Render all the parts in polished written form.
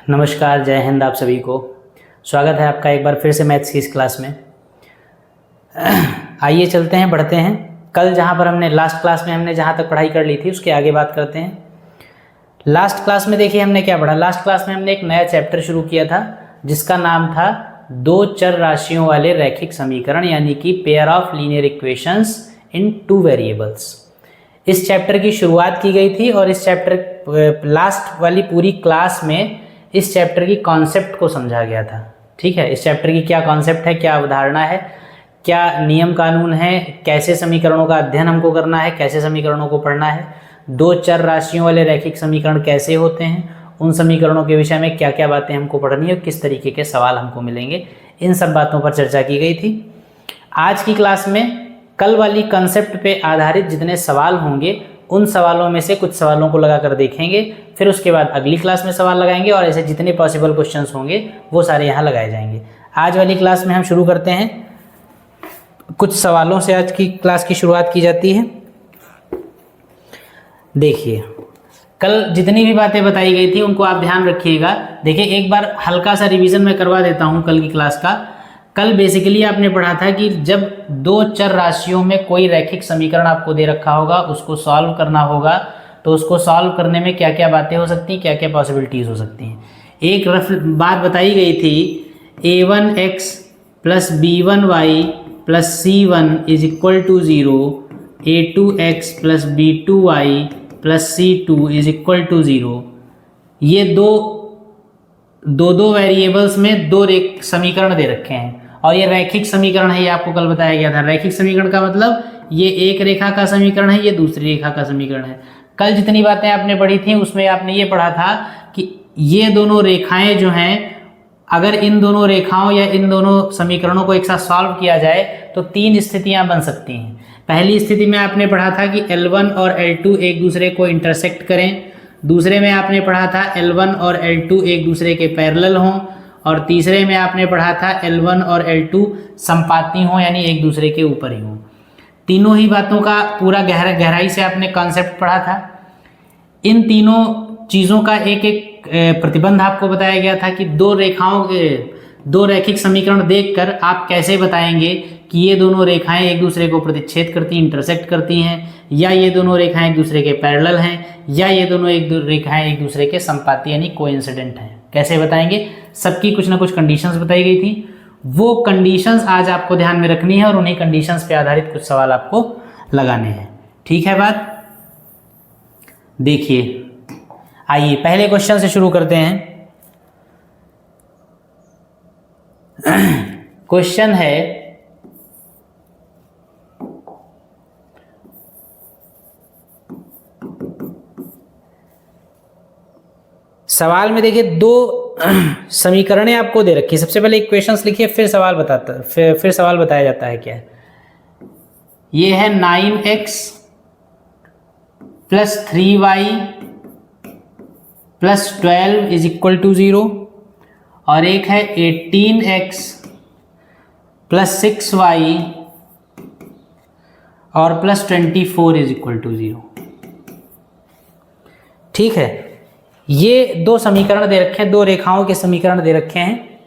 नमस्कार, जय हिंद। आप सभी को स्वागत है आपका एक बार फिर से मैथ्स की इस क्लास में। आइए चलते हैं, बढ़ते हैं। कल जहाँ पर हमने लास्ट क्लास में हमने जहाँ तक पढ़ाई कर ली थी उसके आगे बात करते हैं। लास्ट क्लास में देखिए हमने क्या पढ़ा। लास्ट क्लास में हमने एक नया चैप्टर शुरू किया था जिसका नाम था दो चर राशियों वाले रैखिक समीकरण, यानी कि pair of linear equations in two variables. इस चैप्टर की शुरुआत की गई थी और इस चैप्टर लास्ट वाली पूरी क्लास में इस चैप्टर की कॉन्सेप्ट को समझा गया था। ठीक है, इस चैप्टर की क्या कॉन्सेप्ट है, क्या अवधारणा है, क्या नियम कानून है, कैसे समीकरणों का अध्ययन हमको करना है, कैसे समीकरणों को पढ़ना है, दो चर राशियों वाले रैखिक समीकरण कैसे होते हैं, उन समीकरणों के विषय में क्या क्या बातें हमको पढ़नी है और किस तरीके के सवाल हमको मिलेंगे, इन सब बातों पर चर्चा की गई थी। आज की क्लास में कल वाली कंसेप्ट पे आधारित जितने सवाल होंगे उन सवालों में से कुछ सवालों को लगाकर देखेंगे, फिर उसके बाद अगली क्लास में सवाल लगाएंगे और ऐसे जितने पॉसिबल क्वेश्चंस होंगे वो सारे यहाँ लगाए जाएंगे। आज वाली क्लास में हम शुरू करते हैं, कुछ सवालों से आज की क्लास की शुरुआत की जाती है। देखिए, कल जितनी भी बातें बताई गई थी उनको आप ध्यान रखिएगा। देखिए, एक बार हल्का सा रिवीजन मैं करवा देता हूँ कल की क्लास का। कल बेसिकली आपने पढ़ा था कि जब दो चर राशियों में कोई रैखिक समीकरण आपको दे रखा होगा, उसको सॉल्व करना होगा, तो उसको सॉल्व करने में क्या क्या बातें हो सकती हैं, क्या क्या पॉसिबिलिटीज़ हो सकती हैं। एक रफ बात बताई गई थी, a1x plus b1y plus c1 is equal to 0, a2x plus b2y plus c2 is equal to 0। ये दो वेरिएबल्स में दो समीकरण दे रखे हैं और ये रैखिक समीकरण है। ये आपको कल बताया गया था। रैखिक समीकरण का मतलब ये एक रेखा का समीकरण है, ये दूसरी रेखा का समीकरण है। कल जितनी बातें आपने पढ़ी थी उसमें आपने ये पढ़ा था कि ये दोनों रेखाएं जो हैं, अगर इन दोनों रेखाओं या इन दोनों समीकरणों को एक साथ सॉल्व किया जाए तो तीन स्थितियां बन सकती हैं। पहली स्थिति में आपने पढ़ा था कि L1 और L2 एक दूसरे को इंटरसेक्ट करें। दूसरे में आपने पढ़ा था L1 और L2 एक दूसरे के पैरेलल हों। और तीसरे में आपने पढ़ा था L1 और L2 समपाती हों, यानी एक दूसरे के ऊपर ही हों। तीनों ही बातों का पूरा गहराई से आपने कॉन्सेप्ट पढ़ा था। इन तीनों चीज़ों का एक एक प्रतिबंध आपको बताया गया था कि दो रैखिक समीकरण देखकर आप कैसे बताएंगे कि ये दोनों रेखाएं एक दूसरे को प्रतिच्छेद करती, इंटरसेक्ट करती हैं, या ये दोनों रेखाएं एक दूसरे के पैरेलल हैं, या ये दोनों रेखाएं एक दूसरे के समपाती यानी कोइंसिडेंट हैं। कैसे बताएंगे, सबकी कुछ ना कुछ कंडीशंस बताई गई थी। वो कंडीशंस आज आपको ध्यान में रखनी है और उन्हीं कंडीशंस पे आधारित कुछ सवाल आपको लगाने हैं। ठीक है बात? देखिए, आइए पहले क्वेश्चन से शुरू करते हैं। क्वेश्चन है, सवाल में देखिए दो समीकरणें आपको दे रखी है। सबसे पहले इक्वेशंस लिखिए, फिर सवाल बताया जाता है क्या है। ये है 9x plus 3y plus 12 is equal to 0, और एक है 18x प्लस 6y और प्लस 24 इज इक्वल टू 0। ठीक है, ये दो समीकरण दे रखे हैं, दो रेखाओं के समीकरण दे रखे हैं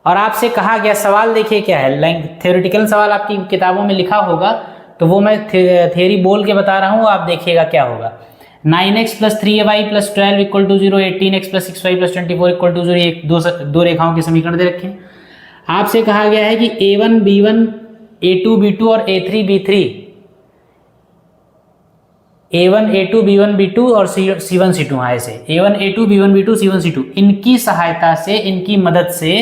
और आपसे कहा गया, सवाल देखिए क्या है। थ्योरेटिकल सवाल आपकी किताबों में लिखा होगा तो वो मैं थियरी बोल के बता रहा हूँ, आप देखिएगा क्या होगा। 9x plus 3y plus 12 equal to 0, 18x plus 6y plus 24 equal to 0, दो रेखाओं के समीकरण दे रखे हैं। आपसे कहा गया है कि a1 b1 a2 b2 और a3 b3, a1 a2 b1 b2 और c1 c2, ऐसे a1 a2 b1 b2 c1 c2, इनकी सहायता से, इनकी मदद से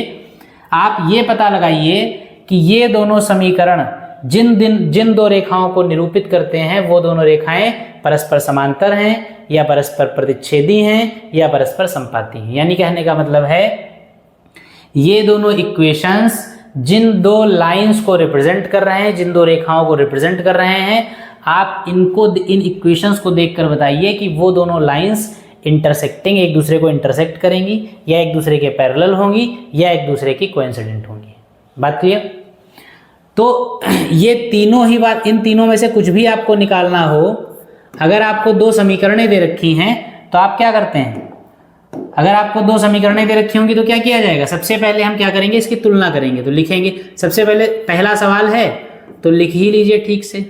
आप ये पता लगाइए कि ये दोनों समीकरण जिन दो रेखाओं को निरूपित करते हैं वो दोनों रेखाएं परस्पर समांतर हैं या परस्पर प्रतिच्छेदी हैं या परस्पर संपाती हैं। यानी कहने का मतलब है ये दोनों इक्वेशंस जिन दो लाइंस को रिप्रेजेंट कर रहे हैं, जिन दो रेखाओं को रिप्रेजेंट कर रहे हैं, आप इन इक्वेशंस को देखकर बताइए कि वो दोनों लाइंस इंटरसेक्टिंग, एक दूसरे को इंटरसेक्ट करेंगी या एक दूसरे के पैरेलल होंगी या एक दूसरे की कोइंसिडेंट होंगी। बात क्लियर? तो ये तीनों ही बात, इन तीनों में से कुछ भी आपको निकालना हो, अगर आपको दो समीकरणें दे रखी हैं तो आप क्या करते हैं, अगर आपको दो समीकरणें दे रखी होंगी तो क्या किया जाएगा, सबसे पहले हम क्या करेंगे, इसकी तुलना करेंगे। तो लिखेंगे सबसे पहले, पहला सवाल है तो लिख ही लीजिए ठीक से।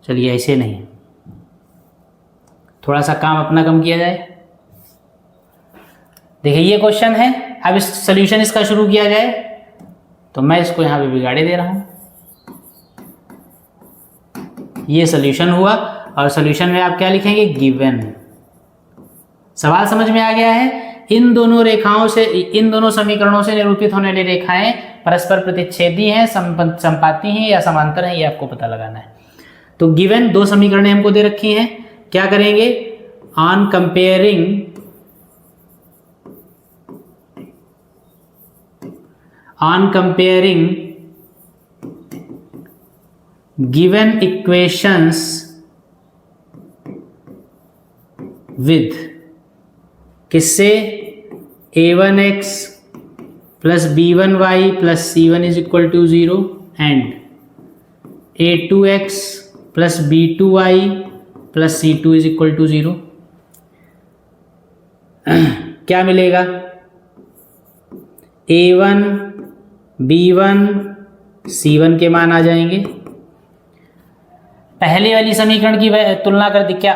चलिए ऐसे नहीं, थोड़ा सा काम अपना कम किया जाए। देखिए ये क्वेश्चन है, अब इस सोल्यूशन इसका शुरू किया जाए तो मैं इसको यहां पे बिगाड़े दे रहा हूं। ये सोल्यूशन हुआ और सोल्यूशन में आप क्या लिखेंगे, गिवन। सवाल समझ में आ गया है। इन दोनों रेखाओं से, इन दोनों समीकरणों से निरूपित होने वाली रेखाएं परस्पर प्रतिच्छेदी हैं, संपाती हैं या समांतर हैं, ये आपको पता लगाना है। तो गिवन दो समीकरणें हमको दे रखी हैं, क्या करेंगे, on comparing given equations with किससे, a1x plus b1y plus c1 is equal to 0 and a2x plus b2y plus c2 is equal to 0। क्या मिलेगा, a1 b1 c1 के मान आ जाएंगे। पहले वाली समीकरण की तुलना कर दी, क्या,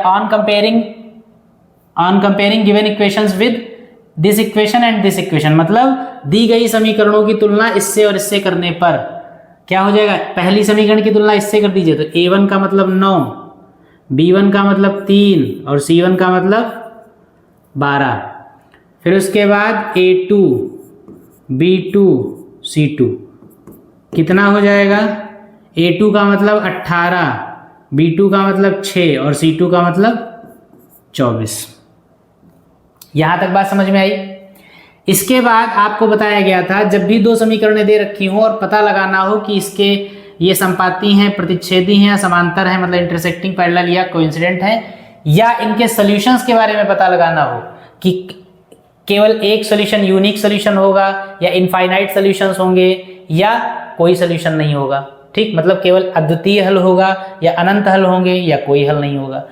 on comparing given equations with this equation and this equation, मतलब दी गई समीकरणों की तुलना इससे और इससे करने पर क्या हो जाएगा, पहली समीकरण की तुलना इससे कर दीजिए तो a1 का मतलब 9, b1 का मतलब 3 और c1 का मतलब 12। फिर उसके बाद a2 b2 c2 कितना हो जाएगा, a2 का मतलब 18, b2 का मतलब 6 और c2 का मतलब 24। यहां तक बात समझ में आई। इसके बाद आपको बताया गया था जब भी दो समीकरणें दे रखी हो और पता लगाना हो कि इसके ये संपाती हैं, प्रतिच्छेदी हैं या समांतर हैं, मतलब इंटरसेक्टिंग, पैरेलल या कोइंसिडेंट है, या इनके सॉल्यूशंस के बारे में पता लगाना हो कि केवल एक सॉल्यूशन यूनिक सॉल्यूशन होगा या इनफाइनाइट सॉल्यूशंस होंगे या कोई सॉल्यूशन नहीं होगा, ठीक, मतलब केवल अद्वितीय हल होगा या अनंत हल होंगे या कोई हल नहीं होगा।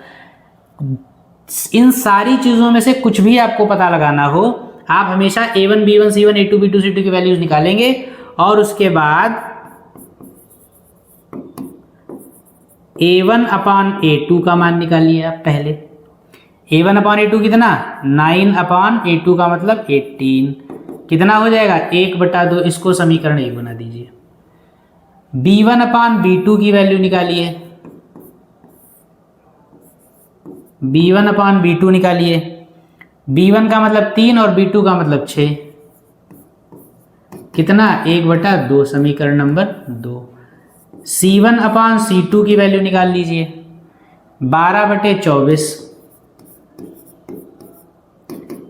इन सारी चीजों में से कुछ भी आपको पता लगाना हो, आप हमेशा a1 b1 c1 a2 b2 c2 की वैल्यूज निकालेंगे और उसके बाद a1 अपॉन a2 का मान निकालिए। आप पहले a1 अपॉन a2 कितना, 9 अपॉन a2 का मतलब 18 कितना हो जाएगा, 1/2, इसको समीकरण 1 बना दीजिए। b1 अपॉन b2 की वैल्यू निकालिए, b1 अपॉन b2 निकालिए, b1 का मतलब 3 और b2 का मतलब 6 कितना, 1/2, समीकरण नंबर 2। c1 अपॉन c2 की वैल्यू निकाल लीजिए, 12/24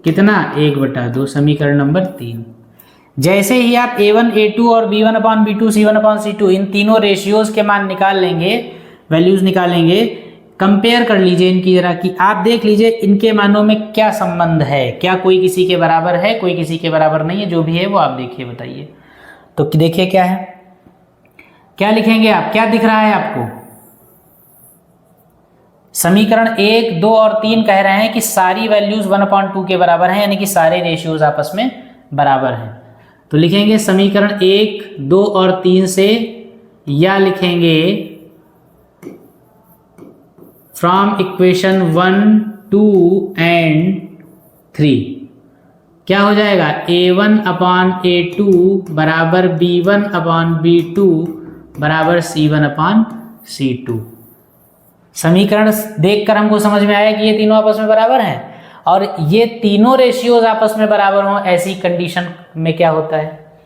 कितना, 1/2, समीकरण नंबर 3। जैसे ही आप a1 a2 और b1 upon b2 c1 upon c2 इन तीनों रेशियोज के मान निकाल लेंगे, वैल्यूज निकालेंगे, कंपेयर कर लीजिए इनकी जरा कि आप देख लीजिए इनके मानों में क्या संबंध है, क्या कोई किसी के बराबर है, कोई किसी के बराबर नहीं है, जो भी है वो आप देखिए, बताइए। तो देखिए क्या है, क्या लिखेंगे आप, क्या दिख रहा है आपको, समीकरण 1, 2 और 3 कह रहे हैं कि सारी वैल्यूज 1/2 के बराबर हैं, यानी कि सारे रेशियोज आपस में बराबर हैं। तो लिखेंगे समीकरण 1, 2 और 3 से, या लिखेंगे फ्रॉम इक्वेशन 1, 2 एंड 3 क्या हो जाएगा, a1 अपॉन a2 बराबर b1 अपॉन b2 बराबर c1 अपॉन c2। समीकरण देखकर हमको समझ में आया कि ये तीनों आपस में बराबर हैं और ये तीनों रेशियोज आपस में बराबर हों, ऐसी कंडीशन में क्या होता है,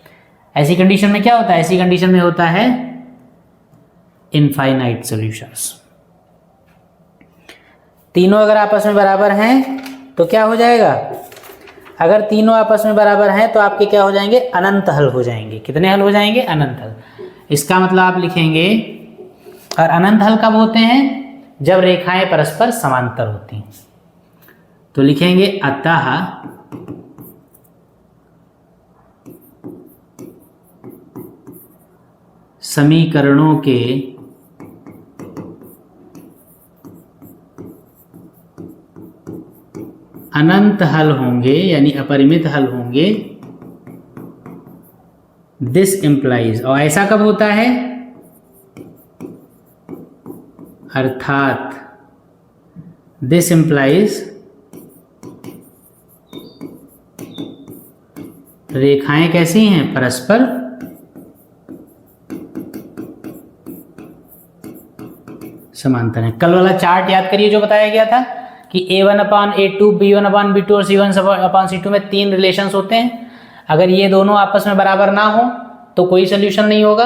ऐसी कंडीशन में क्या होता है, ऐसी कंडीशन में होता है इनफाइनाइट सॉल्यूशंस। तीनों अगर आपस में बराबर हैं तो क्या हो जाएगा, अगर तीनों आपस में बराबर हैं तो आपके क्या हो जाएंगे, अनंत हल हो जाएंगे। कितने हल हो जाएंगे, अनंत हल। इसका मतलब आप लिखेंगे, और अनंत हल कब होते हैं, जब रेखाएं परस्पर समांतर होती हैं। तो लिखेंगे अतः समीकरणों के अनंत हल होंगे यानी अपरिमित हल होंगे, दिस इम्प्लाइज, और ऐसा कब होता है, अर्थात दिस इम्प्लाइज रेखाएं कैसी हैं, परस्पर समांतर है। कल वाला चार्ट याद करिए जो बताया गया था कि A1/A2, B1/B2 और C1/C2 में 3 रिलेशंस होते हैं। अगर ये दोनों आपस में बराबर ना हो तो कोई सोल्यूशन नहीं होगा।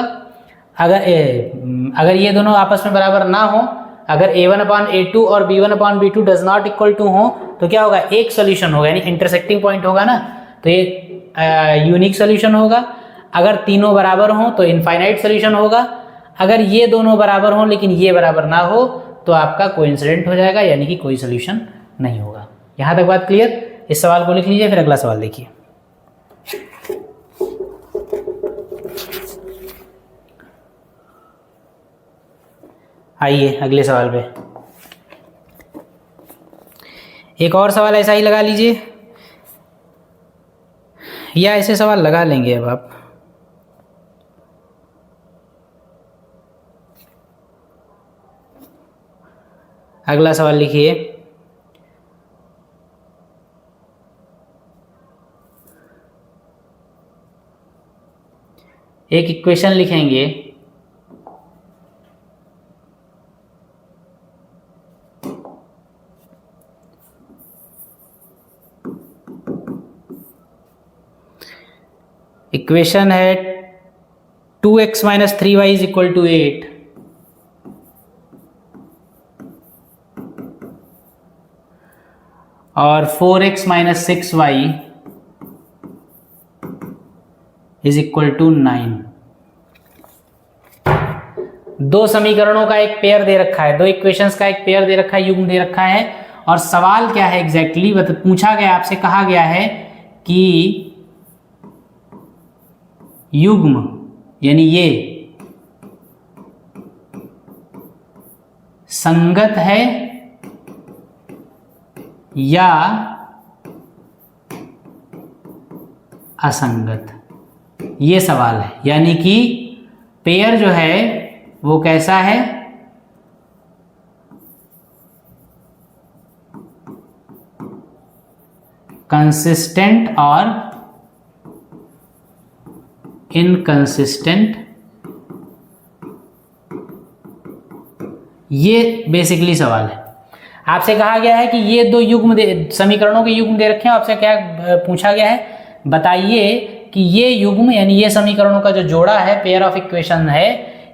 अगर ये दोनों आपस में बराबर ना हो, अगर A1/A2 और B1/B2 does not equal to हो तो क्या होगा, एक सोल्यूशन होगा, यानी इंटरसेक्टिंग पॉइंट होगा ना, तो ये यूनिक सोल्यूशन होगा। अगर तीनों बराबर हों तो इनफाइनाइट सोल्यूशन होगा। अगर ये दोनों बराबर हों लेकिन ये बराबर ना हो तो आपका कोइंसिडेंट हो जाएगा, यानी कि कोई सोल्यूशन नहीं होगा। यहां तक बात क्लियर? इस सवाल को लिख लीजिए, फिर अगला सवाल देखिए। आइए अगले सवाल पे। एक और सवाल ऐसा ही लगा लीजिए, या ऐसे सवाल लगा लेंगे अब आप। अगला सवाल लिखिए, एक इक्वेशन लिखेंगे, इक्वेशन है 2x - 3y = 8, और 4x - 6y = 9। दो समीकरणों का एक पेयर दे रखा है, दो इक्वेशंस का एक पेयर दे रखा है, युग्म दे रखा है, और सवाल क्या है एग्जैक्टली पूछा गया, आपसे कहा गया है कि युग्म यानी ये संगत है या असंगत, ये सवाल है। यानी कि पेयर जो है वो कैसा है, कंसिस्टेंट और इनकंसिस्टेंट, ये बेसिकली सवाल है। आपसे कहा गया है कि ये दो युग्म समीकरणों के युग्म दे रखे हैं। आपसे क्या पूछा गया है, बताइए कि ये युग्म यानी ये समीकरणों का जो जोड़ा है, पेयर ऑफ इक्वेशन है,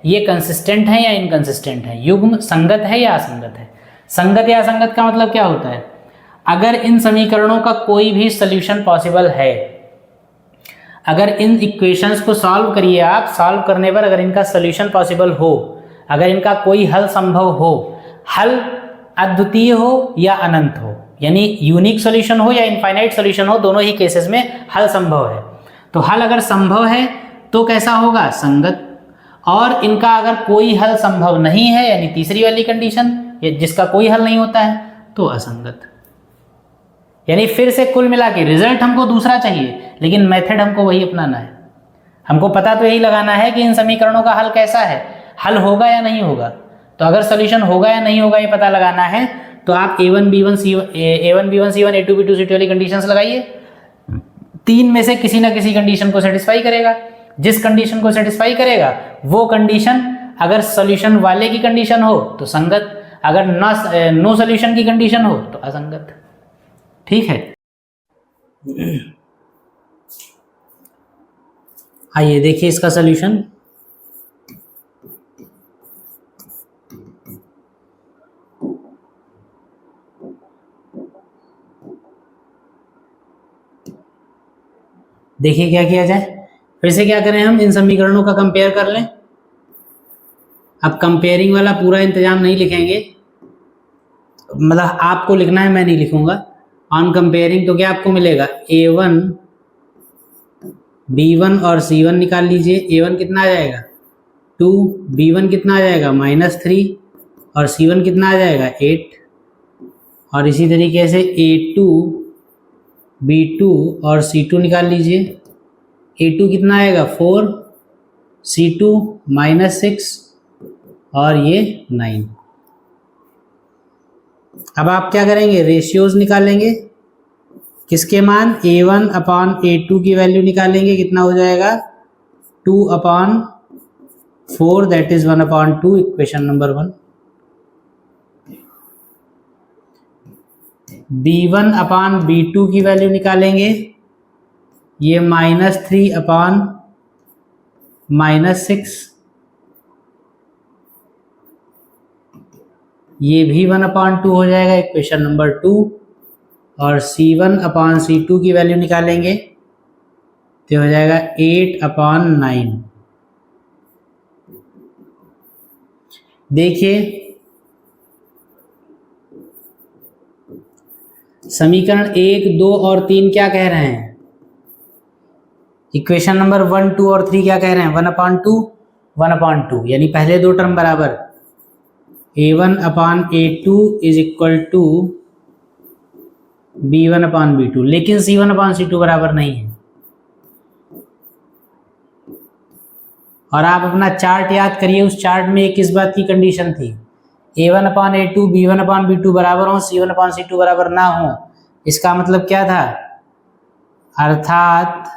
ये कंसिस्टेंट है या इनकंसिस्टेंट है, युग्म संगत है या असंगत है। संगत या असंगत का मतलब क्या होता है, अगर इन समीकरणों का कोई भी सोल्यूशन पॉसिबल है, अगर इन इक्वेशंस को सॉल्व करिए आप, सॉल्व करने पर अगर इनका सोल्यूशन पॉसिबल हो, अगर इनका कोई हल संभव हो, हल अद्वितीय हो या अनंत हो, यानी यूनिक सॉल्यूशन हो या इनफाइनाइट सॉल्यूशन हो, दोनों ही केसेस में हल संभव है। तो हल अगर संभव है तो कैसा होगा, संगत। और इनका अगर कोई हल संभव नहीं है, यानी तीसरी वाली कंडीशन, जिसका कोई हल नहीं होता है, तो असंगत। यानी फिर से कुल मिला के रिजल्ट हमको दूसरा चाहिए, लेकिन मेथड हमको वही अपनाना है। हमको पता तो यही लगाना है कि इन समीकरणों का हल कैसा है, हल होगा या नहीं होगा। तो अगर सॉल्यूशन होगा या नहीं होगा ये पता लगाना है, तो आप A1 B1 C1 A2 B2 C2 वाली कंडीशंस लगाइए। तीन में से किसी ना किसी कंडीशन को सेटिस्फाई करेगा। जिस कंडीशन को सेटिस्फाई करेगा वो कंडीशन अगर सॉल्यूशन वाले की कंडीशन हो तो संगत, अगर नो सॉल्यूशन की कंडीशन हो तो असंगत। ठीक है, आइए देखिए इसका सॉल्यूशन। देखिए क्या किया जाए, फिर से क्या करें, हम इन समीकरणों का कंपेयर कर लें। अब कंपेयरिंग वाला पूरा इंतजाम नहीं लिखेंगे, मतलब आपको लिखना है, मैं नहीं लिखूंगा। ऑन कंपेयरिंग तो क्या आपको मिलेगा, A1 B1 और C1 निकाल लीजिए। A1 कितना आ जाएगा 2, B1 कितना आ जाएगा -3 और C1 कितना आ जाएगा 8। और इसी तरीके से A2 B2 और C2 निकाल लीजिए। A2 कितना आएगा 4, C2 -6 और ये 9। अब आप क्या करेंगे, रेशियोज निकालेंगे। किसके मान, A1 अपॉन A2 की वैल्यू निकालेंगे। कितना हो जाएगा 2/4, that is 1/2, equation number 1। B1 upon B2 की वैल्यू निकालेंगे। ये -3 अपॉन -6, ये भी 1/2 हो जाएगा, इक्वेशन नंबर 2। और C1 अपॉन C2 की वैल्यू निकालेंगे तो हो जाएगा 8/9। देखिए समीकरण 1, 2 और 3 क्या कह रहे हैं, इक्वेशन नंबर 1, 2 और 3 क्या कह रहे हैं, 1/2 1/2, यानी पहले दो टर्म बराबर। A1 upon A2 is equal to B1 upon B2, लेकिन C1 अपॉन C2 बराबर नहीं है। और आप अपना चार्ट याद करिए, उस चार्ट में एक किस बात की कंडीशन थी, A1 upon A2 B1 upon B2 बराबर हो, C1 अपॉन C2 बराबर ना हो। इसका मतलब क्या था, अर्थात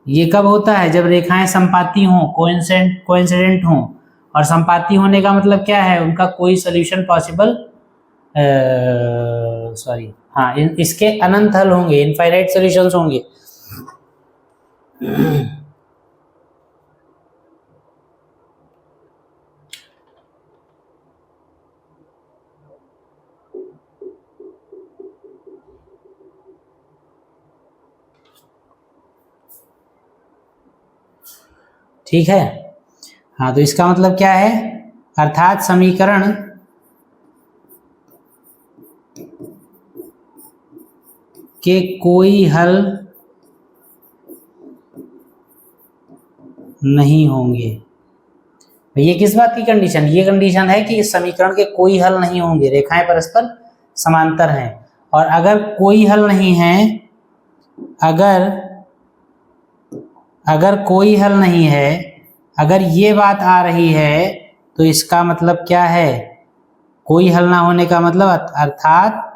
ये कब होता है, जब रेखाएं संपाती हों, कोइंसिडेंट हों। और संपाती होने का मतलब क्या है, उनका कोई सोल्यूशन पॉसिबल, सॉरी हाँ, इसके अनंत हल होंगे, इनफाइनाइट सॉल्यूशंस होंगे। ठीक है, हाँ, तो इसका मतलब क्या है, अर्थात समीकरण के कोई हल नहीं होंगे। ये किस बात की कंडीशन, ये कंडीशन है कि इस समीकरण के कोई हल नहीं होंगे, रेखाएं परस्पर समांतर हैं। और अगर कोई हल नहीं है, अगर कोई हल नहीं है, अगर ये बात आ रही है, तो इसका मतलब क्या है, कोई हल ना होने का मतलब अर्थात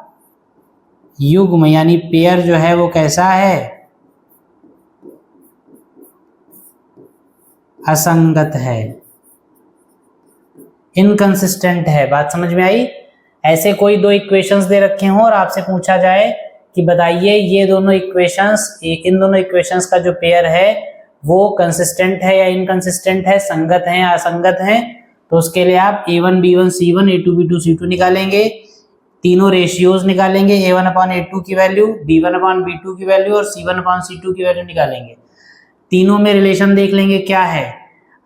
युग्म यानी पेयर जो है वो कैसा है, असंगत है, इनकंसिस्टेंट है। बात समझ में आई। ऐसे कोई दो इक्वेशंस दे रखे हों और आपसे पूछा जाए कि बताइए ये दोनों इक्वेशंस, इन दोनों इक्वेशंस का जो पेयर है वो कंसिस्टेंट है या इनकंसिस्टेंट है, संगत है या असंगत है, तो उसके लिए आप A1 B1 C1 A2 B2 C2 निकालेंगे। तीनों रेशियोज निकालेंगे, A1 अपॉन A2 की वैल्यू, B1 अपॉन B2 की वैल्यू और C1 अपॉन C2 की वैल्यू निकालेंगे। तीनों में रिलेशन देख लेंगे क्या है।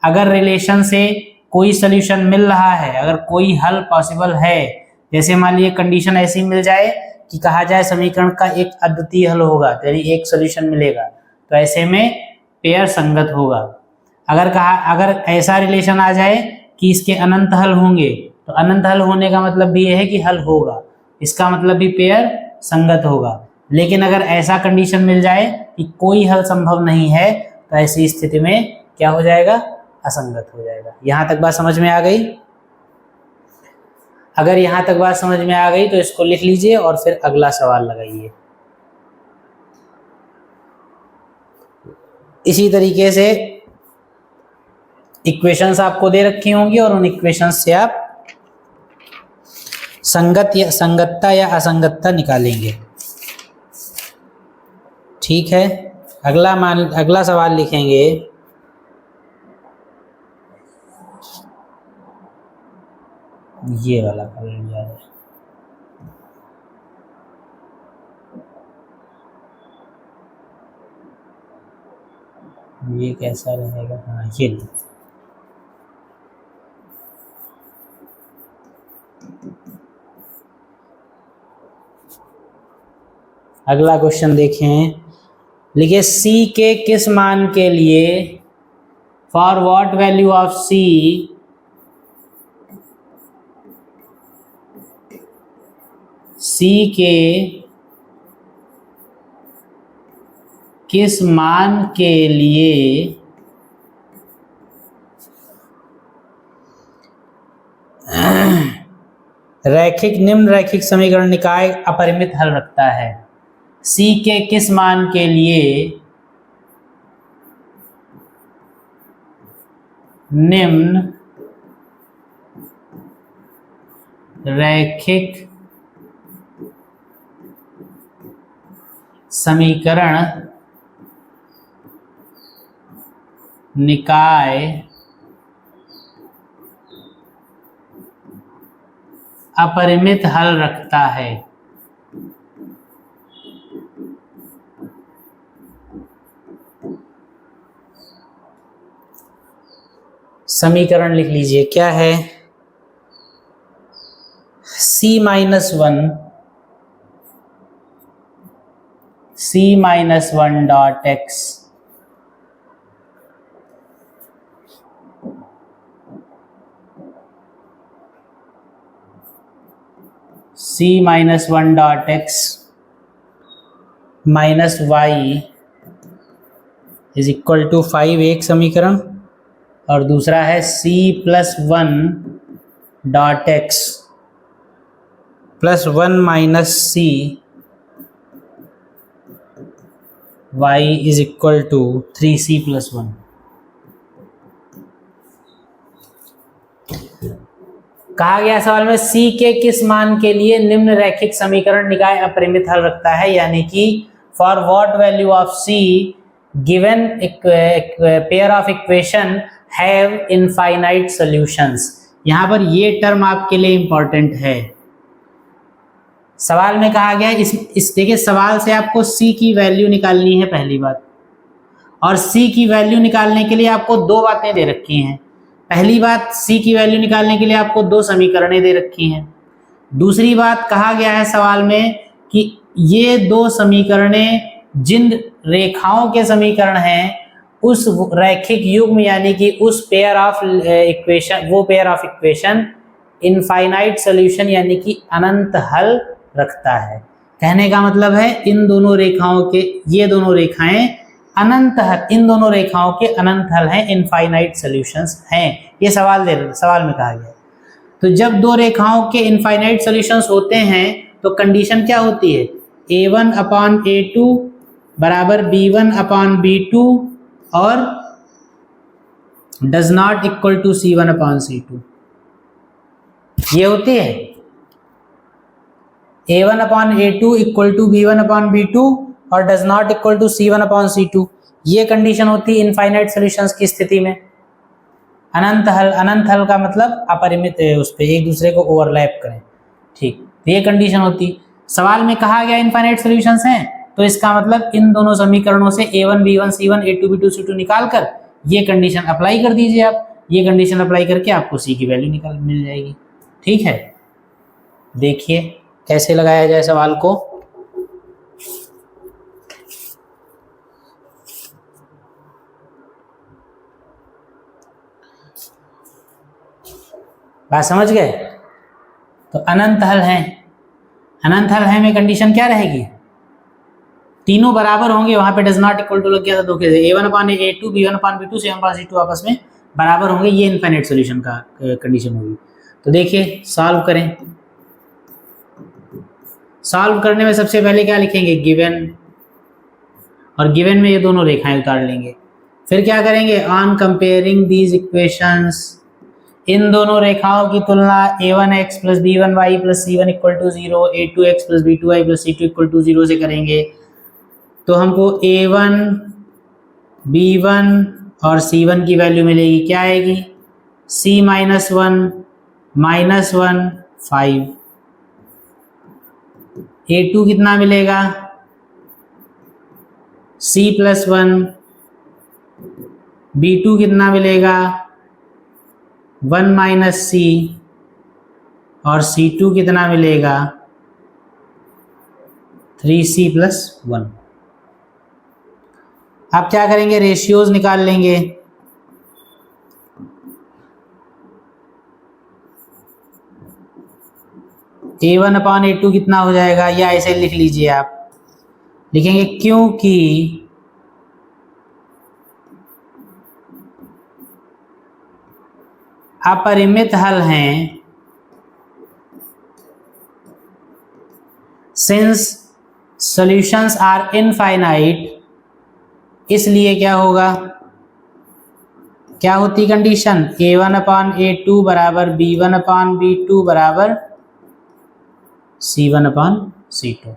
अगर रिलेशन से कोई सोल्यूशन मिल रहा है, अगर कोई हल पॉसिबल है, जैसे मान लीजिए कंडीशन ऐसी मिल जाए कि कहा जाए समीकरण का एक अद्वितीय हल होगा, यानी एक सोल्यूशन मिलेगा, तो ऐसे में पेयर संगत होगा। अगर ऐसा रिलेशन आ जाए कि इसके अनंत हल होंगे, तो अनंत हल होने का मतलब भी यह है कि हल होगा, इसका मतलब भी पेयर संगत होगा। लेकिन अगर ऐसा कंडीशन मिल जाए कि कोई हल संभव नहीं है, तो ऐसी स्थिति में क्या हो जाएगा, असंगत हो जाएगा। यहां तक बात समझ में आ गई। अगर यहां तक बात समझ में आ गई तो इसको लिख लीजिए और फिर अगला सवाल लगाइए। इसी तरीके से इक्वेशंस आपको दे रखी होंगी और उन इक्वेशंस से आप संगतता या असंगतता निकालेंगे। ठीक है, अगला सवाल लिखेंगे, ये वाला कर लिया है। ये कैसा रहेगा, हाँ ये लो। अगला क्वेश्चन देखें, लिखिए C के किस मान के लिए, for what value of C C के किस मान के लिए निम्न रैखिक समीकरण निकाय अपरिमित हल रखता है। C के किस मान के लिए निम्न रैखिक समीकरण निकाय अपरिमित हल रखता है। समीकरण लिख लीजिए, क्या है? C minus one dot x C minus one dot x minus y is equal to 5 एक समीकरण, और दूसरा है C plus one dot x plus 1 minus C y is equal to 3C plus 1। कहा गया सवाल में C के किस मान के लिए निम्न रैखिक समीकरण निकाय अपरिमित हल रखता है, यानी कि for what value of C given pair of equation have infinite solutions. यहां पर ये टर्म आपके लिए इंपॉर्टेंट है। सवाल में कहा गया इस देखिए, सवाल से आपको C की वैल्यू निकालनी है पहली बात, और C की वैल्यू निकालने के लिए आपको दो बातें दे रखी हैं। पहली बात, C की वैल्यू निकालने के लिए आपको दो समीकरणें दे रखी हैं। दूसरी बात, कहा गया है सवाल में कि ये दो समीकरणें जिन रेखाओं के समीकरण हैं उस रैखिक युग्म यानी कि उस पेयर ऑफ इक्वेशन, वो pair of equation infinite solution यानी कि अनंत हल रखता है। कहने का मतलब है इन दोनों रेखाओं के, ये दोनों रेखाएं अनंत हल, इन दोनों रेखाओं के अनंत हल हैं, इनफाइनाइट सॉल्यूशंस हैं। ये सवाल में कहा गया है। तो जब दो रेखाओं के इनफाइनाइट सॉल्यूशंस होते हैं तो कंडीशन क्या होती है? A1 अपॉन A2 बराबर B1 अपॉन B2 और does not equal to C1 upon C2। ये होती है A1 upon A2 equal to B1 upon B2 और does not equal to C1 upon C2। ये कंडीशन होती है इनफाइनाइट सॉल्यूशंस की स्थिति में। अनंत हल का मतलब अपरिमित उस पे एक दूसरे को ओवरलैप करें, ठीक, तो ये कंडीशन होती। सवाल में कहा गया इनफाइनाइट सॉल्यूशंस हैं, तो इसका मतलब इन दोनों समीकरणों से A1 B1 C1 A2 B2 C2 निकाल कर ये कंडीशन अप्लाई कर दीजिए आप। ये कंडीशन अप्लाई करके आपको C की वैल्यू मिल जाएगी। ठीक है, देखिए कैसे लगाया जाए सवाल को। बात समझ गए? तो अनंत हल है, अनंत हल है में कंडीशन क्या रहेगी? तीनों बराबर होंगे, वहां पे डज नॉट इक्वल टू लग गया था दो case, A1 upon A2 B1 upon B2 C1 upon C2 आपस में बराबर होंगे, ये इनफाइनाइट सॉल्यूशन का कंडीशन होगी। तो देखिए सॉल्व करें। सॉल्व करने में सबसे पहले क्या लिखेंगे? गिवन, और गिवन में ये दोनों रेखाएं उतार लेंगे। फिर क्या करेंगे? ऑन कंपेयरिंग दीज इक्वेशंस, इन दोनों रेखाओं की तुलना A1x plus B1y plus C1 equal to 0 A2x plus B2y plus C2 equal to 0 से करेंगे। तो हमको A1 B1 और C1 की वैल्यू मिलेगी, क्या आएगी? C minus one minus 1 5। A2 कितना मिलेगा? C plus 1। B2 कितना मिलेगा? 1 माइनस C, और C2 कितना मिलेगा? 3C plus 1। अब क्या करेंगे? रेशियोज निकाल लेंगे। A1/A2 कितना हो जाएगा, या ऐसे लिख लीजिए आप, लिखेंगे क्योंकि अपरिमित हल हैं, सिंस सॉल्यूशंस आर इनफाइनाइट, इसलिए क्या होगा, क्या होती कंडीशन, A1/A2 बराबर B1/B2 बराबर C1/C2।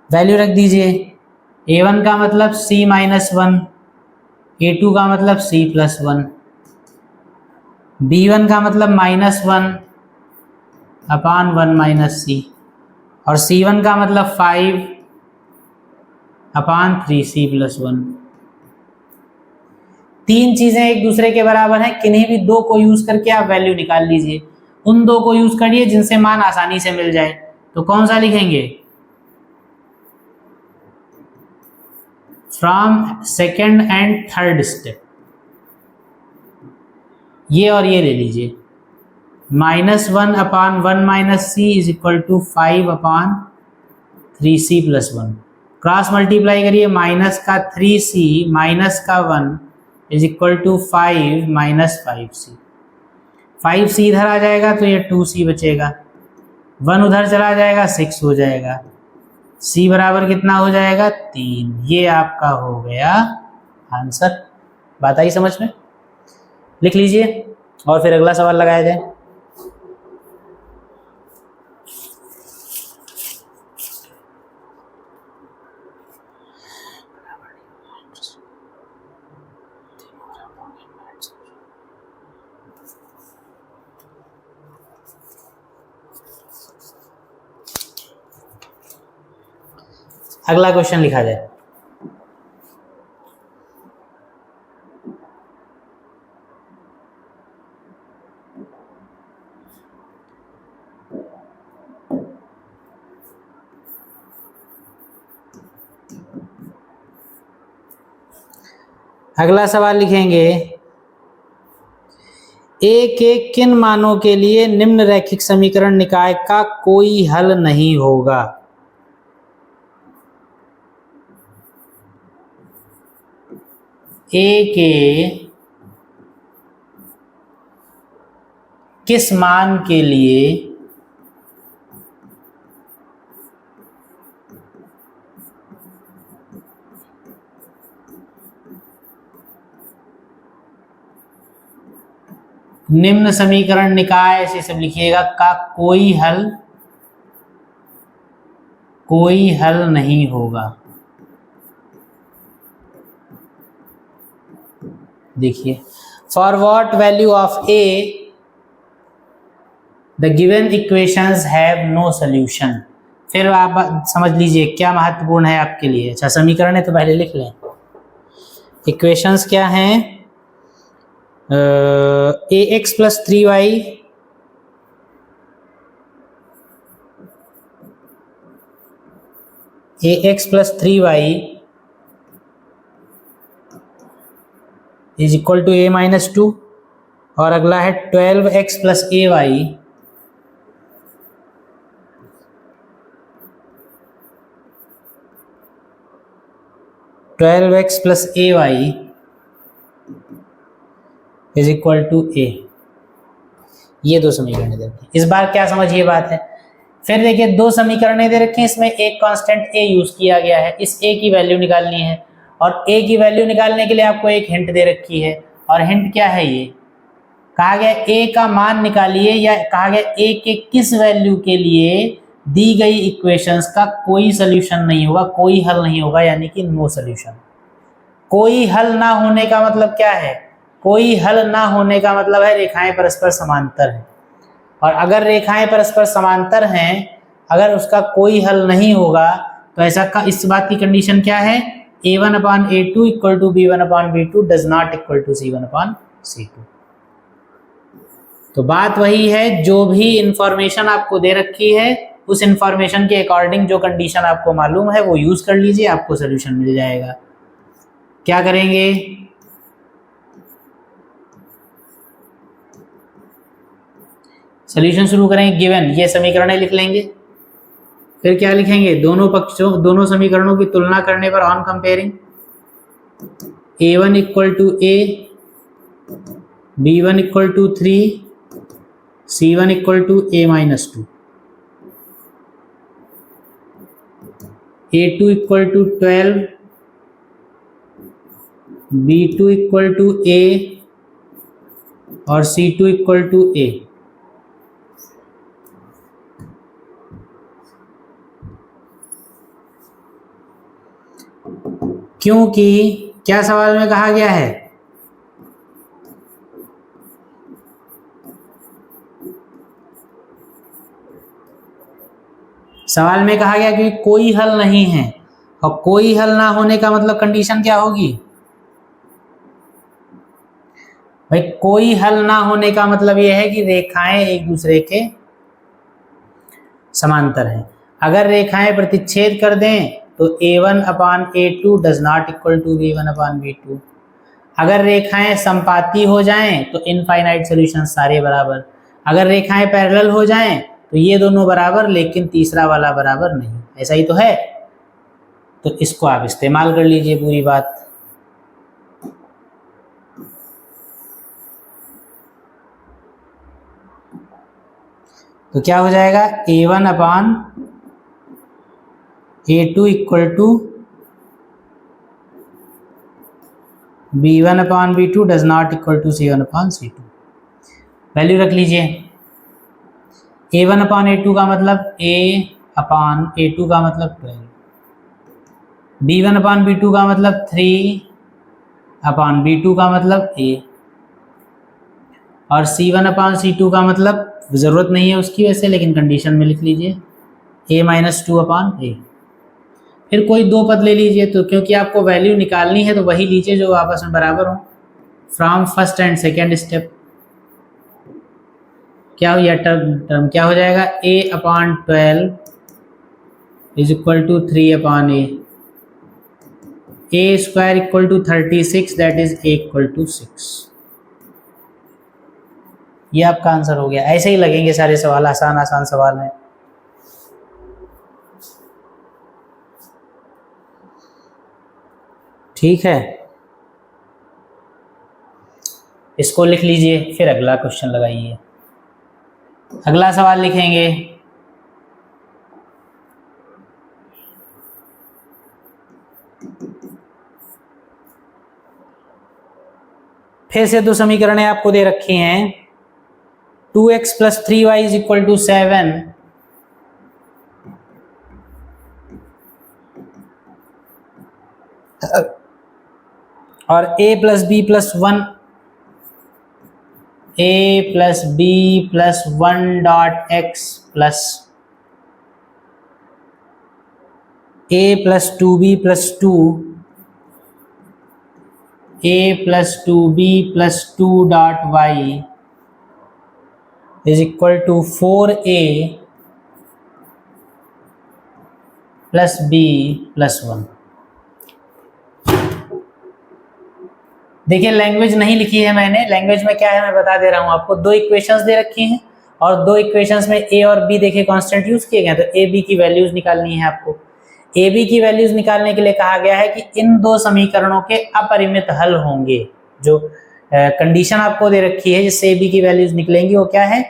वैल्यू रख दीजिए, A1 का मतलब C-1, A2 का मतलब C+1, B1 का मतलब -1/1 - C, और C1 का मतलब 5/3C+1। तीन चीजें एक दूसरे के बराबर हैं, किन्हीं भी दो को यूज करके आप वैल्यू निकाल लीजिए। उन दो को यूज करिए जिनसे मान आसानी से मिल जाए। तो कौन सा लिखेंगे, from second and third step, ये और ये ले लीजिए, -1/1 - C is equal to 5/3C+1। Cross multiply करिए, माइनस का 3C माइनस का 1 is equal to 5 - 5C। 5C इधर आ जाएगा तो ये 2C बचेगा, 1 उधर चला जाएगा 6 हो जाएगा, C बराबर कितना हो जाएगा 3। ये आपका हो गया आंसर। बात आई समझ में, लिख लीजिए और फिर अगला सवाल लगाया जाए। अगला क्वेश्चन लिखा जाए। अगला सवाल लिखेंगे, ए के किन मानों के लिए निम्न रैखिक समीकरण निकाय का कोई हल नहीं होगा। ए के किस मान के लिए निम्न समीकरण निकाय, ऐसे सब लिखिएगा, का कोई हल नहीं होगा। देखिए, for what value of a the given equations have no solution. फिर आप समझ लीजिए क्या महत्वपूर्ण है आपके लिए। अच्छा, समीकरण है तो पहले लिख लें। इक्वेशंस क्या हैं, ax + 3y is equal to a-2, और अगला है 12x + ay is equal to a। ये दो समीकरण दे रखे। इस बार क्या समझिए बात है, फिर देखिए दो समीकरण दे रखे हैं, इसमें एक कांस्टेंट a यूज किया गया है, इस a की वैल्यू निकालनी है, और a की वैल्यू निकालने के लिए आपको एक हिंट दे रखी है, और हिंट क्या है, ये कहा गया a का मान निकालिए, या कहा गया a के किस वैल्यू के लिए दी गई इक्वेशंस का कोई सोल्यूशन नहीं होगा, कोई हल नहीं होगा, यानी कि नो सोल्यूशन। कोई हल ना होने का मतलब क्या है, कोई हल ना होने का मतलब है रेखाएं परस्पर समांतर हैं, और अगर रेखाएं परस्पर समांतर हैं, अगर उसका कोई हल नहीं होगा तो ऐसा का इस बात की कंडीशन क्या है, A1/A2 equal to B1/B2 does not equal to C1/C2। तो बात वही है, जो भी इंफॉर्मेशन आपको दे रखी है उस इंफॉर्मेशन के अकॉर्डिंग जो कंडीशन आपको मालूम है वो यूज कर लीजिए, आपको सोल्यूशन मिल जाएगा। क्या करेंगे, सॉल्यूशन शुरू करेंगे, गिवन ये समीकरण लिख लेंगे, फिर क्या लिखेंगे, दोनों समीकरणों की तुलना करने पर on comparing a1 equal to a, b1 equal to 3, c1 equal to a minus 2, a2 equal to 12, b2 equal to a और c2 इक्वल टू a। क्योंकि क्या सवाल में कहा गया है, सवाल में कहा गया कि कोई हल नहीं है, और कोई हल ना होने का मतलब कंडीशन क्या होगी भाई, कोई हल ना होने का मतलब यह है कि रेखाएं एक दूसरे के समांतर हैं। अगर रेखाएं प्रतिच्छेद कर दें तो a1 upon a2 does not equal to b1 upon b2। अगर रेखाएं संपाती हो जाएं तो इनफाइनाइट सॉल्यूशन सारे बराबर। अगर रेखाएं पैरेलल हो जाएं तो ये दोनों बराबर लेकिन तीसरा वाला बराबर नहीं। ऐसा ही तो है, तो इसको आप इस्तेमाल कर लीजिए पूरी बात। तो क्या हो जाएगा, a1 upon a2 equal to b1 upon b2 does not equal to c1 upon c2। Value रख लीजिए, a1 अपान a2 का मतलब a अपान a2 का मतलब 12, b1 अपान b2 का मतलब 3 अपान b2 का मतलब a, और c1 अपान c2 का मतलब ज़रूरत नहीं है उसकी वैसे, लेकिन कंडीशन में लिख लीजिए a माइनस 2 अपान a। फिर कोई दो पद ले लीजिए, तो क्योंकि आपको वैल्यू निकालनी है तो वही लीजिए जो आपस में बराबर हो। From first and second step क्या हो, यह टर्म क्या हो जाएगा, a upon 12 is equal to 3 upon a square equal to 36, that is a equal to 6। ये आपका आंसर हो गया। ऐसे ही लगेंगे सारे सवाल, आसान आसान सवाल हैं। ठीक है, इसको लिख लीजिए, फिर अगला क्वेश्चन लगाइए। अगला सवाल लिखेंगे, फिर से दो समीकरणें आपको दे रखी हैं। 2x plus 3y is equal to 7 और a plus b plus 1, a plus b plus 1 dot x plus a plus 2b plus 2, a plus 2b plus 2 dot y is equal to 4a plus b plus 1। देखिए language नहीं लिखी है मैंने, language में क्या है मैं बता दे रहा हूं आपको। दो इक्वेशंस दे रखी हैं और दो इक्वेशंस में a और b देखिए कांस्टेंट यूज किए गए, तो a b की वैल्यूज निकालनी है आपको। a b की वैल्यूज निकालने के लिए कहा गया है कि इन दो समीकरणों के अपरिमित हल होंगे। जो कंडीशन आपको दे रखी है जिससे a b की वैल्यूज निकलेंगी वो क्या है,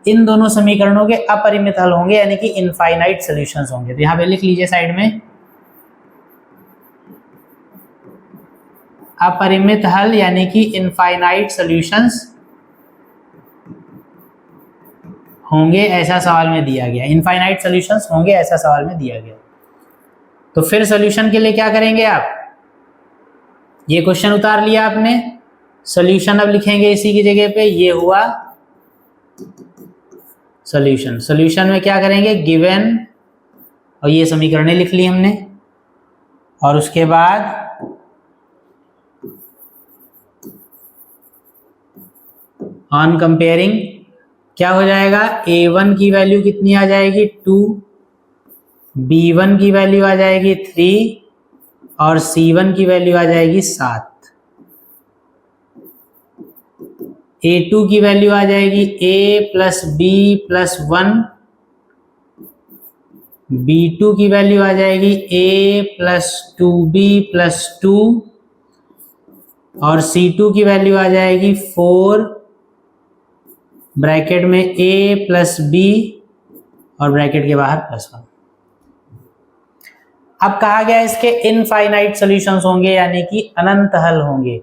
इन दोनों समीकरणों के अपरिमित हल होंगे, यानी कि इनफाइनाइट सॉल्यूशंस होंगे। तो यहाँ पे लिख लीजिए साइड में, अपरिमित हल यानी कि इनफाइनाइट सॉल्यूशंस होंगे, ऐसा सवाल में दिया गया। इनफाइनाइट सॉल्यूशंस होंगे ऐसा सवाल में दिया गया। तो फिर सॉल्यूशन के लिए क्या करेंगे आप, ये क्वेश्चन उतार लिया आपने, सॉल्यूशन अब लिखेंगे इसी की जगह पे, ये हुआ सॉल्यूशन। सॉल्यूशन में क्या करेंगे, गिवन, और ये समीकरणें लिख ली हमने, और उसके बाद ऑन कंपेयरिंग क्या हो जाएगा, a1 की वैल्यू कितनी आ जाएगी 2, b1 की वैल्यू आ जाएगी 3 और c1 की वैल्यू आ जाएगी 7। A2 की वैल्यू आ जाएगी A plus B plus 1, B2 की वैल्यू आ जाएगी A प्लस 2B प्लस 2, और C2 की वैल्यू आ जाएगी 4 ब्रैकेट में A प्लस B और ब्रैकेट के बाहर प्लस 1। अब कहा गया इसके इनफाइनाइट सॉल्यूशंस होंगे, यानी कि अनंत हल होंगे।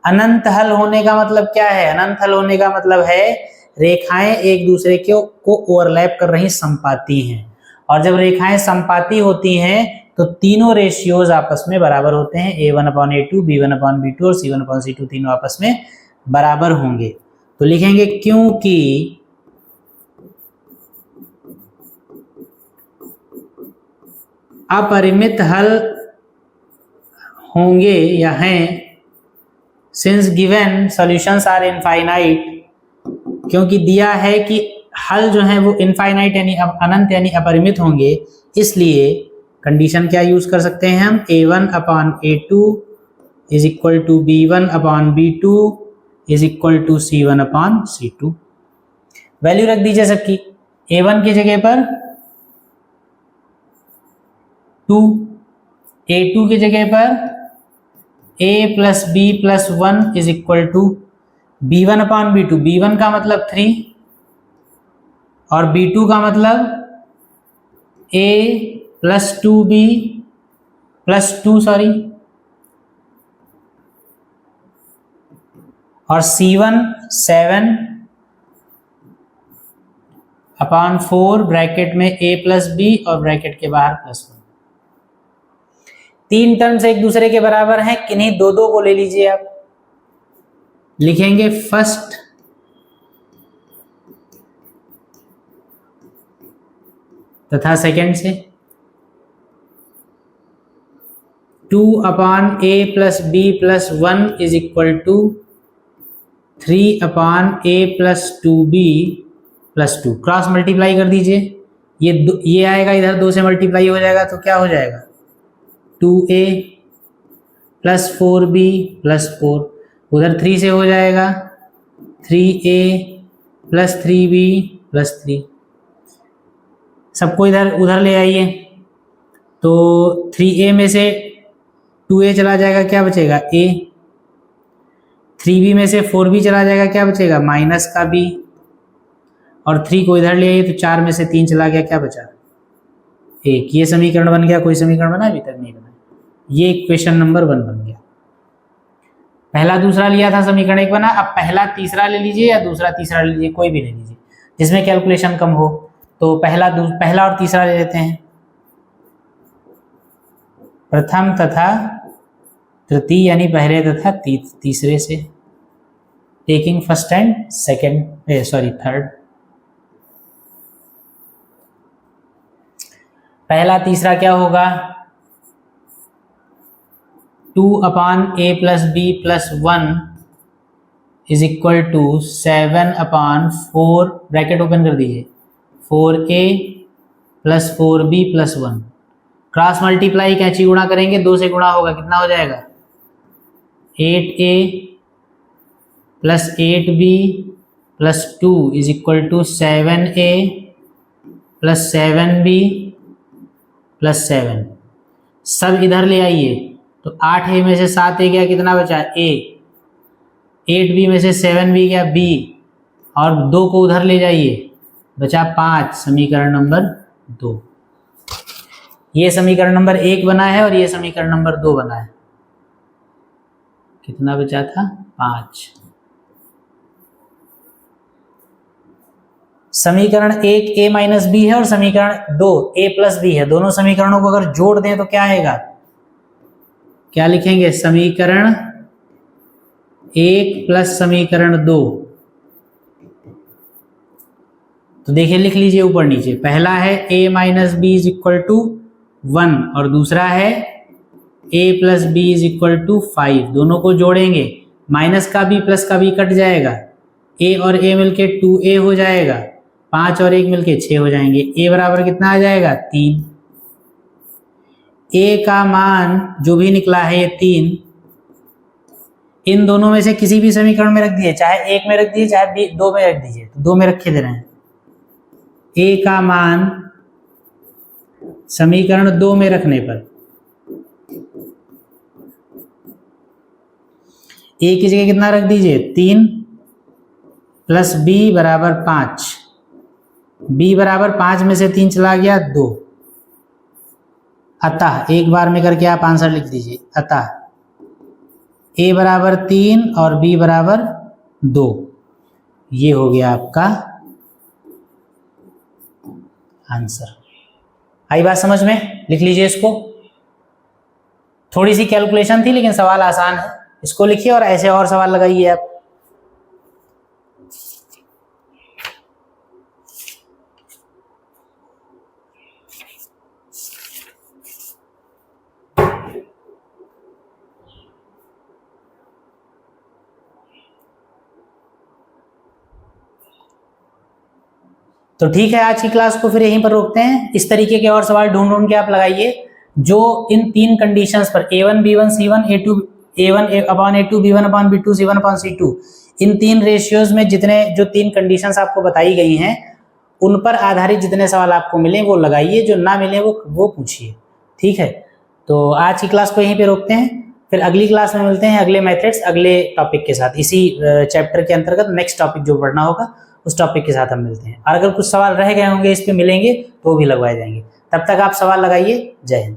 अनंत हल होने का मतलब क्या है? अनंत हल होने का मतलब है रेखाएं एक दूसरे को ओवरलैप कर रही संपाती हैं, और जब रेखाएं संपाती होती हैं तो तीनों रेशियोज आपस में बराबर होते हैं। A1/A2, B1/B2 और C1/C2 तीनों आपस में बराबर होंगे। तो लिखेंगे क्योंकि अपरिमित हल होंगे या हैं, since given solutions are infinite, क्योंकि दिया है कि हल जो है वो इनफाइनाइट यानी अनंत यानी अपरिमित होंगे, इसलिए कंडीशन क्या यूज कर सकते हैं हम? A1/A2 is equal to B1/B2 is equal to C1/C2। Value रख दीजिए सबकी। A1 की जगह पर 2, A2 की जगह पर A plus B plus 1 is equal to B1/B2। B1 का मतलब 3 और B2 का मतलब A plus 2B plus 2 sorry, और C1 7/4 ब्रैकेट में A प्लस B और ब्रैकेट के बाहर प्लस 1। तीन टर्म्स एक दूसरे के बराबर हैं, किन्हीं दो दो को ले लीजिए आप। लिखेंगे फर्स्ट तथा सेकंड से। 2/A plus B plus 1 is equal to 3/A plus 2B plus 2। Cross multiply कर दीजिए, ये आएगा इधर 2 से मल्टीप्लाई हो जाएगा तो क्या हो जाएगा? 2A प्लस 4B प्लस 4, उधर 3 से हो जाएगा 3A प्लस 3B प्लस 3। सबको इधर उधर ले आइए, तो 3A में से 2A चला जाएगा, क्या बचेगा? A। 3B में से 4B चला जाएगा, क्या बचेगा? माइनस का B। और 3 को इधर ले आइए तो 4 में से 3 चला गया, क्या बचा? 1। ये समीकरण बन गया। कोई समीकरण बना? अभी तक नहीं बना। ये इक्वेशन नंबर 1 बन गया। पहला दूसरा लिया था, समीकरण 1 बना। अब पहला तीसरा ले लीजिए या दूसरा तीसरा ले लीजिए, कोई भी ले लीजिए जिसमें कैलकुलेशन कम हो। तो पहला और तीसरा ले लेते हैं। प्रथम तथा तृतीय यानी पहले तथा तीसरे से, taking first and second third. पहला तीसरा क्या होगा? 2/A plus B plus 1 is equal to 7/4 bracket open कर दीजिए 4A plus 4B plus 1। Cross multiply कैंची गुणा करेंगे, 2 से गुणा होगा, कितना हो जाएगा? 8A plus 8B plus 2 is equal to 7A plus 7B plus 7। सब इधर ले आइए, तो 8A में से 7A गया, कितना बचा? A। 8B में से 7B गया, B, और 2 को उधर ले जाइए, बचा 5। समीकरण नंबर 2। ये समीकरण नंबर 1 बना है और ये समीकरण नंबर 2 बना है। कितना बचा था? 5। समीकरण 1 A माइनस बी है और समीकरण 2 A प्लस बी है। दोनों समीकरणों को अगर जोड़ दें तो क्या आएगा? क्या लिखेंगे? समीकरण 1 प्लस समीकरण 2। तो देखिए, लिख लीजिए ऊपर नीचे। पहला है A minus b is equal to 1 और दूसरा है A plus b is equal to 5। दोनों को जोड़ेंगे, माइनस का भी प्लस का भी कट जाएगा, A और A मिलके 2A हो जाएगा, 5 और 1 मिलके 6 हो जाएंगे। A बराबर कितना आ जाएगा? 3। A का मान जो भी निकला है ये 3, इन दोनों में से किसी भी समीकरण में रख दिए, चाहे एक में रख दिए चाहे दो में रख दीजिए, तो दो में रखे दे रहे हैं। ए का मान समीकरण 2 में रखने पर ए की जगह कितना रख दीजिए 3 प्लस बी बराबर 5, बी बराबर 5 में से 3 चला गया 2, अतः एक बार में करके आप आंसर लिख दीजिए। अतः ए बराबर 3 और बी बराबर 2, ये हो गया आपका आंसर। आई बात समझ में? लिख लीजिए इसको। थोड़ी सी कैलकुलेशन थी लेकिन सवाल आसान है, इसको लिखिए और ऐसे और सवाल लगाइए आप। तो ठीक है, आज की क्लास को फिर यहीं पर रोकते हैं। इस तरीके के और सवाल ढूंढ ढूंढ के आप लगाइए जो इन 3 कंडीशंस पर A1 B1 C1 A2 A1 upon A2 B1 upon B2 C1 upon C2, इन 3 रेशियोज में जितने जो 3 कंडीशंस आपको बताई गई हैं उन पर आधारित जितने सवाल आपको मिले वो लगाइए, जो ना मिले वो पूछिए। ठीक है, तो आज की क्लास को यहीं पे रोकते हैं, फिर अगली क्लास में मिलते हैं अगले मेथड्स अगले टॉपिक के साथ। इसी चैप्टर के अंतर्गत नेक्स्ट टॉपिक जो पढ़ना होगा उस टॉपिक के साथ हम मिलते हैं। और अगर कुछ सवाल रह गए होंगे इस पे मिलेंगे तो भी लगवाए जाएंगे। तब तक आप सवाल लगाइए। जय हिंद।